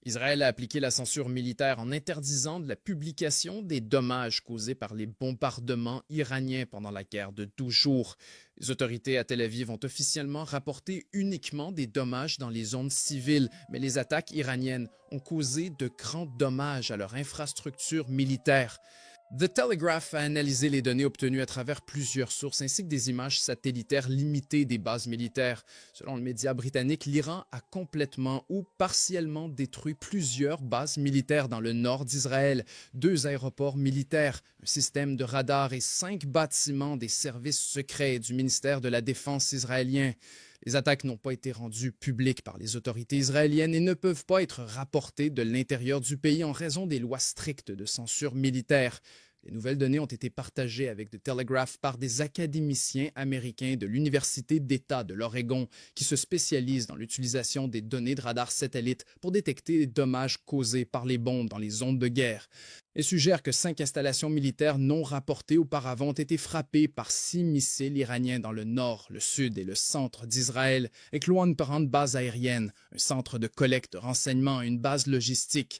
Israël a appliqué la censure militaire en interdisant de la publication des dommages causés par les bombardements iraniens pendant la guerre de 12 jours. Les autorités à Tel Aviv ont officiellement rapporté uniquement des dommages dans les zones civiles, mais les attaques iraniennes ont causé de grands dommages à leur infrastructure militaire. The Telegraph a analysé les données obtenues à travers plusieurs sources ainsi que des images satellitaires limitées des bases militaires. Selon le média britannique, l'Iran a complètement ou partiellement détruit plusieurs bases militaires dans le nord d'Israël, 2 aéroports militaires, un système de radar et 5 bâtiments des services secrets du ministère de la Défense israélien. Les attaques n'ont pas été rendues publiques par les autorités israéliennes et ne peuvent pas être rapportées de l'intérieur du pays en raison des lois strictes de censure militaire. Les nouvelles données ont été partagées avec The Telegraph par des académiciens américains de l'Université d'État de l'Oregon qui se spécialisent dans l'utilisation des données de radars satellites pour détecter les dommages causés par les bombes dans les zones de guerre et suggère que 5 installations militaires non rapportées auparavant ont été frappées par 6 missiles iraniens dans le nord, le sud et le centre d'Israël, incluant une grande base aérienne, un centre de collecte de renseignements et une base logistique.